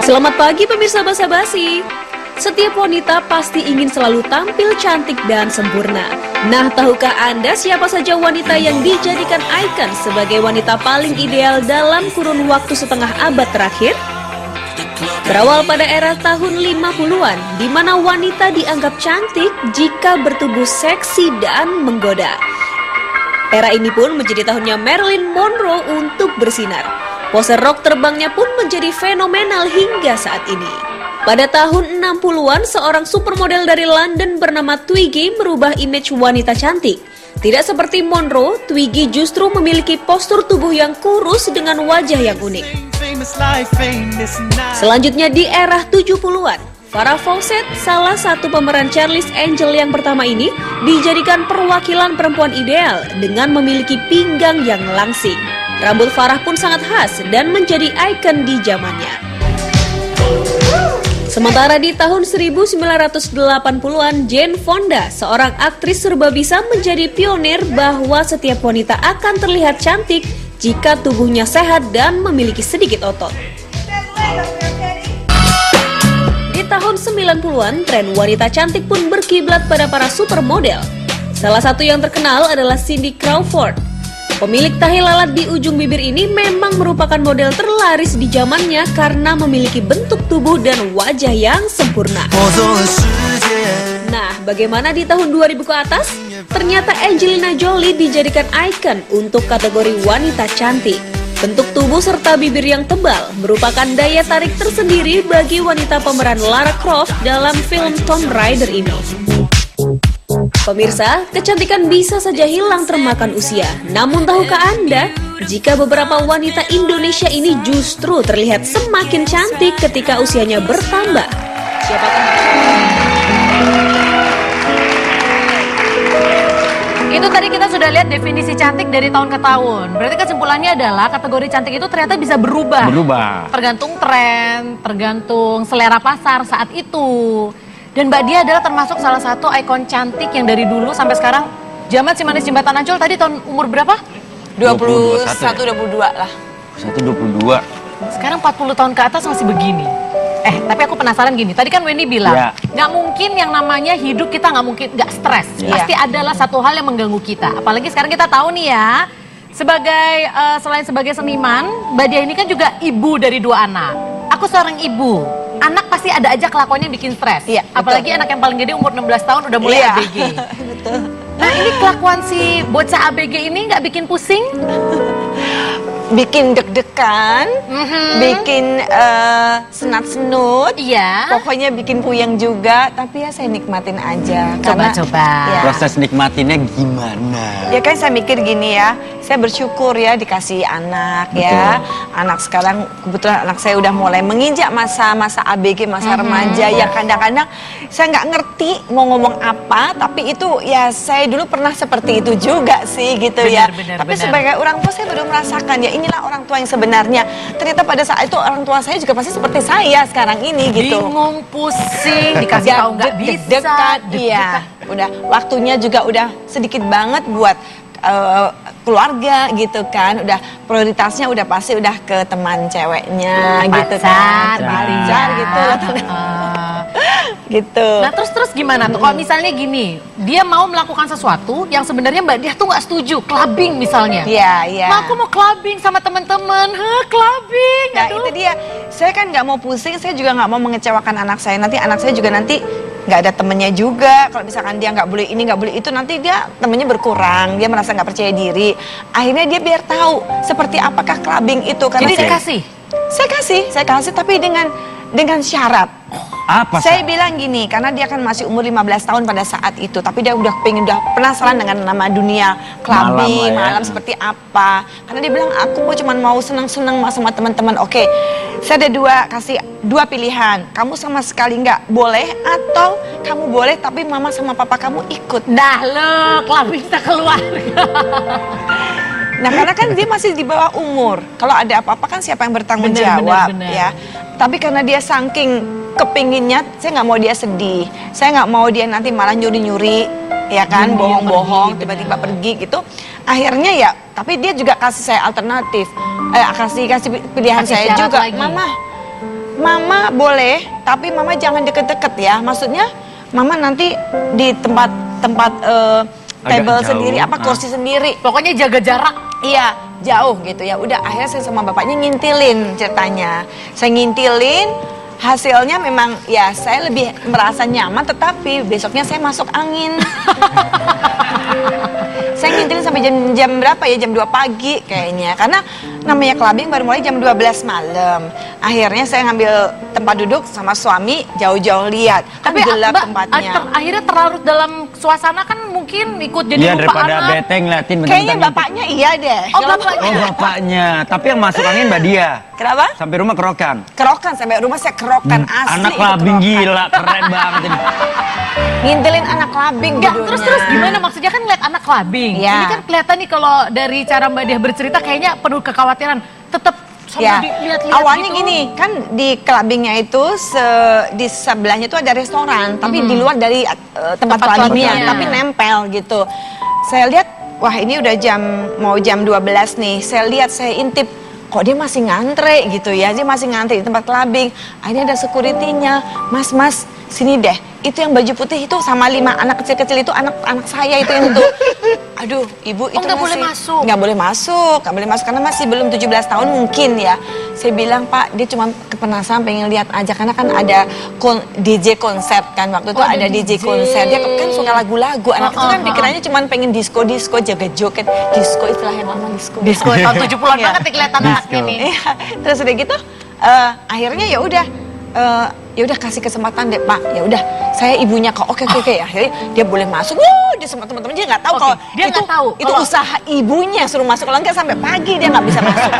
Selamat pagi pemirsa Basa-Basi. Setiap wanita pasti ingin selalu tampil cantik dan sempurna. Nah, tahukah Anda siapa saja wanita yang dijadikan ikon sebagai wanita paling ideal dalam kurun waktu setengah abad terakhir? Berawal pada era tahun 50-an, di mana wanita dianggap cantik jika bertubuh seksi dan menggoda. Era ini pun menjadi tahunnya Marilyn Monroe untuk bersinar. Pose rok terbangnya pun menjadi fenomenal hingga saat ini. Pada tahun 60-an, seorang supermodel dari London bernama Twiggy merubah image wanita cantik. Tidak seperti Monroe, Twiggy justru memiliki postur tubuh yang kurus dengan wajah yang unik. Selanjutnya di era 70-an, Farrah Fawcett, salah satu pemeran Charlie's Angel yang pertama ini, dijadikan perwakilan perempuan ideal dengan memiliki pinggang yang langsing. Rambut Farrah pun sangat khas dan menjadi ikon di zamannya. Sementara di tahun 1980-an, Jane Fonda, seorang aktris serba bisa, menjadi pionir bahwa setiap wanita akan terlihat cantik jika tubuhnya sehat dan memiliki sedikit otot. Di tahun 90-an, tren wanita cantik pun berkiblat pada para supermodel. Salah satu yang terkenal adalah Cindy Crawford. Pemilik tahi lalat di ujung bibir ini memang merupakan model terlaris di zamannya karena memiliki bentuk tubuh dan wajah yang sempurna. Nah, bagaimana di tahun 2000 ke atas? Ternyata Angelina Jolie dijadikan ikon untuk kategori wanita cantik. Bentuk tubuh serta bibir yang tebal merupakan daya tarik tersendiri bagi wanita pemeran Lara Croft dalam film Tomb Raider ini. Pemirsa, kecantikan bisa saja hilang termakan usia. Namun tahukah Anda, jika beberapa wanita Indonesia ini justru terlihat semakin cantik ketika usianya bertambah? Siapakah? Itu tadi kita sudah lihat definisi cantik dari tahun ke tahun. Berarti kesimpulannya adalah kategori cantik itu ternyata bisa berubah. Tergantung tren, tergantung selera pasar saat itu. Dan Mbak Dia adalah termasuk salah satu ikon cantik yang dari dulu sampai sekarang. Zaman si manis jembatan Ancol tadi tahun umur berapa? 21, 22 lah. 22. Sekarang 40 tahun ke atas masih begini. Tapi aku penasaran gini. Tadi kan Wendy bilang, nggak mungkin yang namanya hidup kita nggak mungkin nggak stres. Pasti adalah satu hal yang mengganggu kita. Apalagi sekarang kita tahu nih ya, sebagai selain sebagai seniman, Mbak Dia ini kan juga ibu dari 2 anak. Aku seorang ibu. Anak pasti ada aja kelakuannya yang bikin stres. Apalagi anak yang paling gede umur 16 tahun udah mulai ABG. Betul. Nah, ini kelakuan si bocah ABG ini nggak bikin pusing? Bikin deg-degan, bikin senat-senut, pokoknya bikin puyeng juga, tapi ya saya nikmatin aja. Coba-coba. Proses nikmatinnya gimana? Ya kan saya mikir gini ya, saya bersyukur ya dikasih anak. Betul. Ya. Anak sekarang, kebetulan anak saya udah mulai menginjak masa-masa ABG, masa remaja, yang kadang-kadang saya nggak ngerti mau ngomong apa, tapi itu ya saya dulu pernah seperti itu juga sih gitu ya. Tapi sebagai orang tua saya baru merasakan ya, inilah orang tua yang sebenarnya. Ternyata pada saat itu orang tua saya juga pasti seperti saya sekarang ini gitu. Bingung, pusing, dikasih tahu nggak bisa. Iya, udah waktunya juga udah sedikit banget buat keluarga gitu kan. Udah prioritasnya udah pasti udah ke teman ceweknya gitu kan. Pacar gitu. Gitu. Nah terus gimana tuh? Kalau misalnya gini, dia mau melakukan sesuatu yang sebenarnya Mbak Dia tuh nggak setuju, clubbing misalnya. Iya. Ma, aku mau clubbing sama teman-teman, clubbing. Nah itu dia, saya kan nggak mau pusing, saya juga nggak mau mengecewakan anak saya. Nanti anak saya juga nanti nggak ada temennya juga. Kalau misalkan dia nggak boleh ini, nggak boleh itu, nanti dia temennya berkurang, dia merasa nggak percaya diri. Akhirnya dia biar tahu seperti apakah clubbing itu. Karena jadi dikasih? Saya kasih tapi dengan syarat. Apa? Saya bilang gini, karena dia kan masih umur 15 tahun pada saat itu, tapi dia udah penasaran dengan nama dunia clubbing, malam seperti apa. Karena dia bilang, aku mau senang-senang sama teman-teman. Oke, saya ada kasih dua pilihan. Kamu sama sekali nggak boleh, atau kamu boleh tapi mama sama papa kamu ikut. Dah lo, clubbing kita keluar. Nah karena kan dia masih di bawah umur. Kalau ada apa-apa kan siapa yang bertanggung jawab ya. Tapi karena dia saking kepinginnya, saya nggak mau dia sedih. Saya nggak mau dia nanti malah nyuri-nyuri, ya kan, bohong-bohong, tiba-tiba pergi gitu. Akhirnya ya, tapi dia juga kasih saya alternatif. Kasih pilihan saya juga, lagi. Mama boleh, tapi Mama jangan deket-deket ya. Maksudnya Mama nanti di tempat table jauh. sendiri, kursi sendiri. Pokoknya jaga jarak. Iya, jauh gitu ya. Udah akhirnya saya sama bapaknya ngintilin ceritanya. Saya ngintilin, hasilnya memang ya saya lebih merasa nyaman, tetapi besoknya saya masuk angin. Saya ngintilin sampai jam berapa ya? Jam 2 pagi kayaknya. Karena namanya clubbing baru mulai jam 12 malam. Akhirnya saya ngambil tempat duduk sama suami, jauh-jauh lihat. Kan gelap tempatnya. Akhirnya terlarut dalam suasana kan mungkin ikut jadi Iya, lupa daripada anak. bete ngeliatin Kayaknya bentang-bentang bapaknya iya deh. Oh, bapaknya. Oh, bapaknya. Tapi yang masuk angin Mbak Dia. Kenapa? Sampai rumah kerokan. Kerokan, sampai rumah saya kerokan asli. Anak itu clubbing kerokan. gila, keren banget ini. Ngintilin anak clubbing Enggak, judulnya. terus gimana maksudnya kan ngeliat anak clubbing. Iya. Ini kan kelihatan nih kalau dari cara Mbak Dia bercerita kayaknya penuh kekhawatiran. Tetap sambil Ya, dilihat-lihat awalnya gitu. gini, kan di clubbingnya itu di sebelahnya itu ada restoran, tapi di luar dari tempat clubbingnya, clubbingnya. tapi nempel gitu. Saya lihat, wah ini udah mau jam 12 nih. Saya lihat, saya intip, kok dia masih ngantre gitu ya, dia masih ngantri di tempat clubbing. Akhirnya ada security-nya, mas, sini deh. Itu yang baju putih itu sama 5 anak kecil-kecil itu anak saya itu yang itu. Aduh, ibu itu nggak boleh masuk? Nggak boleh masuk karena masih belum 17 tahun mungkin ya. Saya bilang, Pak, dia cuma penasaran pengen lihat aja karena kan ada DJ konser kan waktu itu Oh, ada DJ konser. Dia kan suka lagu-lagu. Anak itu kan pikirannya cuma pengen disco, joget-joget. Disco istilah yang lama disco. Disco tahun 70-an Iya. banget nih kelihatan anaknya nih. Iya, terus udah gitu akhirnya ya udah kasih kesempatan deh Pak, ya udah saya ibunya kok oke ya, akhirnya dia boleh masuk. Dia sama teman-teman dia nggak tahu Oke, kalau dia nggak tahu itu kalau- usaha ibunya suruh masuk, kalau nggak sampai pagi dia nggak bisa masuk.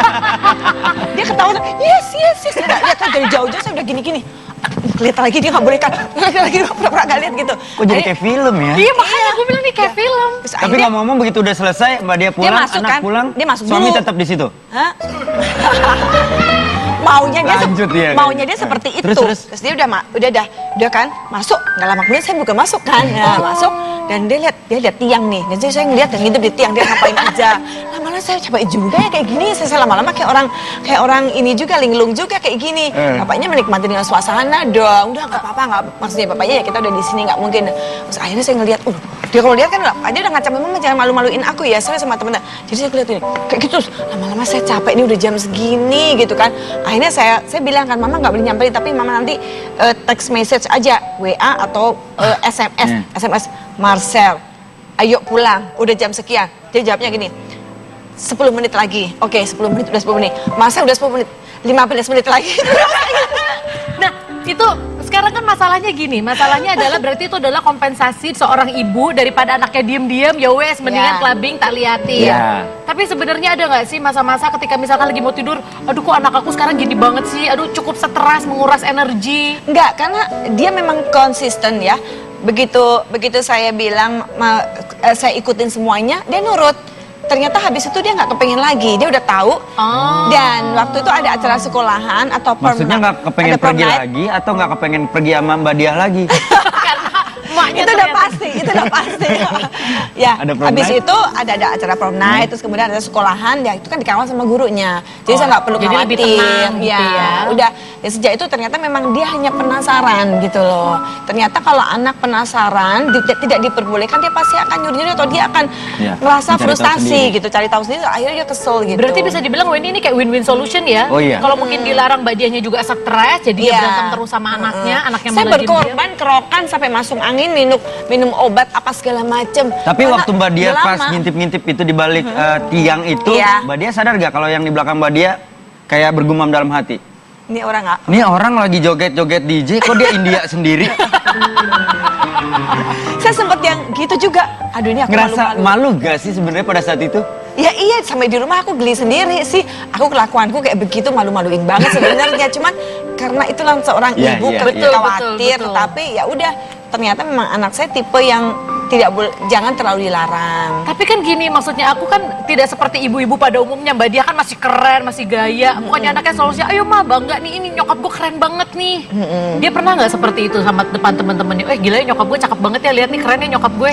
Dia ketawa, yes, dia kan dari jauh-jauh saya udah gini. Lihat lagi dia nggak boleh kan, lihat lagi pura-pura nggak lihat gitu. Kok jadi kayak film ya? Iya makanya gue bilang nih kayak film. Terus Tapi akhirnya- ngomong begitu udah selesai, Mbak Dia pulang, masuk anak kan? pulang, Dia masuk suami dulu. tetap di situ. Hah? Lanjut dia, maunya dia kan? seperti itu. Terus? Terus dia udah kan masuk, nggak lama kemudian saya bukan masuk kan, masuk dan dia lihat tiang nih, dan saya ngeliat dan ngintip di tiang dia ngapain aja. Lama-lama saya coba juga ya kayak gini, saya lama-lama kayak orang ini juga linglung juga kayak gini. Bapaknya menikmati dengan suasana dong, udah nggak apa-apa, nggak maksudnya bapaknya ya kita udah di sini nggak mungkin. Terus akhirnya saya ngeliat, dia kalau lihat kan dia udah ngacam, mama jangan malu-maluin aku ya, saya sama temen. Jadi saya ngeliat ini kayak gitu, lama-lama saya capek nih udah jam segini gitu kan. Akhirnya saya bilang kan, mama nggak boleh nyamperin, tapi mama nanti text message aja, WA atau SMS, Marcel, ayo pulang, udah jam sekian. Dia jawabnya gini, 10 menit lagi. Oke, 10 menit, udah 10 menit. Marcel udah 10 menit, 15 menit lagi. Nah itu sekarang kan masalahnya gini, masalahnya adalah berarti itu adalah kompensasi seorang ibu daripada anaknya diem-diem, ya wes mendingan Ya. clubbing tak liatin. Ya. Tapi sebenarnya ada nggak sih masa-masa ketika misalkan lagi mau tidur, aduh kok anak aku sekarang gini banget sih, aduh cukup stres, menguras energi. Enggak, karena dia memang konsisten ya. Begitu saya bilang, saya ikutin semuanya, dia nurut. Ternyata habis itu dia nggak kepengen lagi, dia udah tahu. Dan waktu itu ada acara sekolahan atau Maksudnya nggak kepengen ada prom pergi night. lagi atau nggak kepengen pergi sama Mbak Dia lagi? Emaknya Itu udah ternyata- pasti, itu udah pasti. Ya, Ada prom habis night? itu ada acara prom night, terus kemudian ada sekolahan, ya itu kan dikawal sama gurunya. Jadi saya nggak perlu jadi lebih khawatir. tenang gitu ya. Udah, ya sejak itu ternyata memang dia hanya penasaran gitu loh. Ternyata kalau anak penasaran, tidak diperbolehkan, dia pasti akan nyuri-nyuri atau dia akan Ya, merasa mencari tahu frustasi sendiri. gitu, cari tahu sendiri, akhirnya dia kesel gitu. Berarti bisa dibilang Wendy ini kayak win-win solution ya. Oh, iya. Kalau mungkin dilarang Mbak Dianya juga stres, jadi dia Iya. berantem terus sama anaknya saya malah diem-diem. berkorban kerokan sampai masuk angin, minum obat apa segala macem. Tapi Karena waktu Mbak Dia udah pas lama. ngintip-ngintip itu di balik tiang itu, Iya. Mbak Dia sadar gak kalau yang di belakang Mbak Dia kayak bergumam dalam hati? Ini orang nggak. Ini orang lagi joget-joget DJ, kok dia India sendiri? Saya sempet yang gitu juga. Aduh ini aku Ngerasa malu-malu. malu gak sih sebenarnya pada saat itu? Ya iya, sampai di rumah aku geli sendiri sih. Aku kelakuanku kayak begitu, malu-maluin banget sebenarnya. Cuman karena itulah seorang Iya, ibu iya, khawatir, iya. Betul. tapi ya udah. Ternyata memang anak saya tipe yang tidak boleh, jangan terlalu dilarang. Tapi kan gini, maksudnya aku kan tidak seperti ibu-ibu pada umumnya. Mbak Dia kan masih keren, masih gaya. Bukannya anaknya selalu sih, ayo ma bangga nih, ini nyokap gue keren banget nih. Dia pernah nggak seperti itu sama depan teman-temannya? Gila ya nyokap gue cakep banget ya, lihat nih keren ya nyokap gue.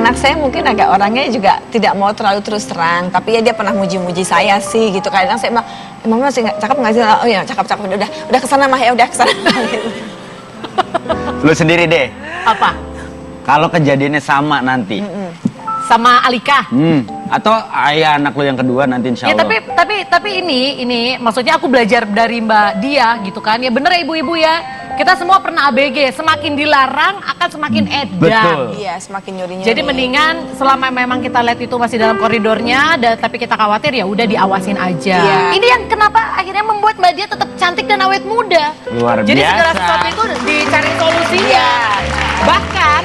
anak saya mungkin agak orangnya juga tidak mau terlalu terus terang, tapi ya dia pernah muji-muji saya sih gitu. Kadang saya bilang, mama masih cakep nggak sih? Oh ya cakep-cakep, udah kesana mah ya, udah kesana. Lu sendiri deh, Apa? kalau kejadiannya sama nanti, Sama Alika? atau ayah anak lu yang kedua nanti insya Ya Allah. tapi ini maksudnya aku belajar dari Mbak Dia gitu kan. Ya bener ya ibu-ibu ya. Kita semua pernah ABG, semakin dilarang akan semakin edan. Betul. Iya, semakin nyuri-nyuri. Jadi mendingan selama memang kita lihat itu masih dalam koridornya, tapi kita khawatir ya udah diawasin aja. Iya. Ini yang kenapa akhirnya membuat Mbak Dia tetap cantik dan awet muda. Luar Jadi segala biasa. sesuatu itu dicari solusinya. Iya. Bahkan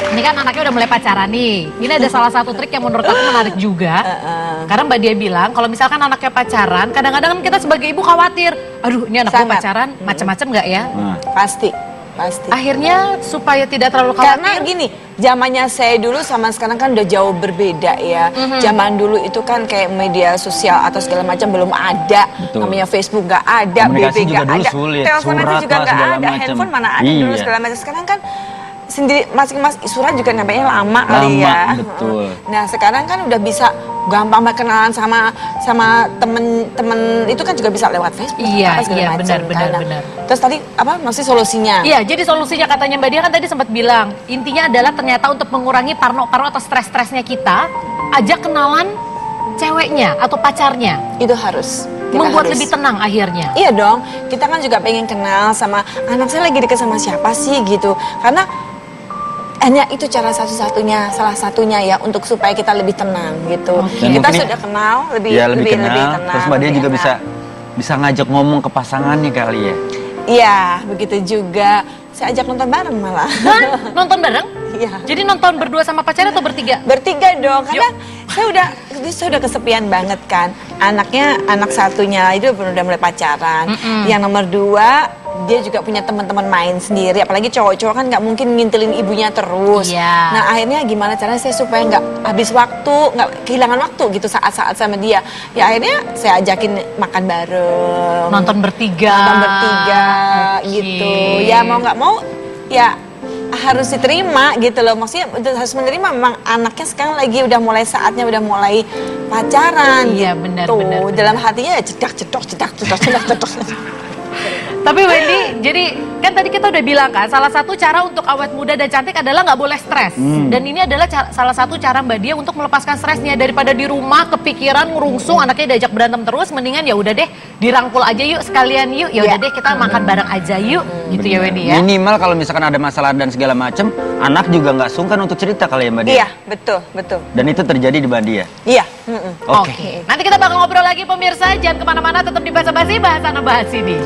ini kan anaknya udah mulai pacaran nih. Ini ada salah satu trik yang menurut aku menarik juga. Karena Mbak Dia bilang kalau misalkan anaknya pacaran, kadang-kadang kan kita sebagai ibu khawatir, aduh ini anak gue Sangat. pacaran, macam-macam nggak ya? Nah, Pasti. Akhirnya supaya tidak terlalu Karena khawatir. gini, zamannya saya dulu sama sekarang kan udah jauh berbeda ya. Zaman dulu itu kan kayak media sosial atau segala macam belum ada. Betul. Namanya Facebook nggak ada, Komunikasi BB juga nggak dulu ada. sulit, Telepon aja surat juga lah, nggak segala ada, macam. handphone mana ada dulu Iya. segala macam. Sekarang kan sendiri masing-masing surat juga nampaknya lama kali Lama, ya. betul. Nah sekarang kan udah bisa gampang banget kenalan sama temen-temen itu kan juga bisa lewat Facebook. Iya, apa segala iya, macam benar, kan. benar. Terus tadi apa maksudnya solusinya? Iya, jadi solusinya katanya Mbak Dia kan tadi sempat bilang, intinya adalah ternyata untuk mengurangi parno-parno atau stres-stresnya kita, ajak kenalan ceweknya atau pacarnya. Itu harus. Kita Membuat harus. lebih tenang akhirnya. Iya dong, kita kan juga pengen kenal sama anak saya lagi deket sama siapa sih gitu. Karena hanya itu cara salah satunya ya untuk supaya kita lebih tenang gitu. Dan Kita mungkin sudah kenal lebih ya lebih kenal. tenang. Terus Mbak Dia lebih juga enak. bisa ngajak ngomong ke pasangannya kali ya. Iya, begitu juga. Saya ajak nonton bareng malah. Hah? Nonton bareng? Iya. Jadi nonton berdua sama pacarnya atau bertiga? Bertiga dong, karena saya udah kesepian banget kan. Anak satunya itu udah mulai pacaran. Yang nomor 2 dia juga punya teman-teman main sendiri. Apalagi cowok-cowok kan nggak mungkin ngintilin ibunya terus. Iya. Nah akhirnya gimana caranya saya supaya nggak habis waktu, nggak kehilangan waktu gitu saat-saat sama dia. Ya akhirnya saya ajakin makan bareng. Nonton bertiga. Nonton bertiga Oke. gitu. Ya mau nggak mau ya harus diterima gitu loh. Maksudnya harus menerima memang anaknya sekarang lagi udah mulai saatnya udah mulai pacaran Iya, gitu. benar. Dalam hatinya ya cedak. Tapi Wendy, jadi kan tadi kita udah bilang kan, salah satu cara untuk awet muda dan cantik adalah nggak boleh stres. Dan ini adalah salah satu cara Mbak Dia untuk melepaskan stresnya. Daripada di rumah kepikiran ngerungsung, anaknya diajak berantem terus, mendingan ya udah deh dirangkul aja yuk sekalian yuk. Ya udah deh kita makan bareng aja yuk, gitu ya Wendy ya. Minimal kalau misalkan ada masalah dan segala macam, anak juga nggak sungkan untuk cerita kali ya Mbak Dia. Iya betul. Dan itu terjadi di Mbak Dia. Iya. Oke. Nanti kita bakal ngobrol lagi pemirsa, jangan kemana-mana, tetap di Basa Basi, bahasan bahas ini.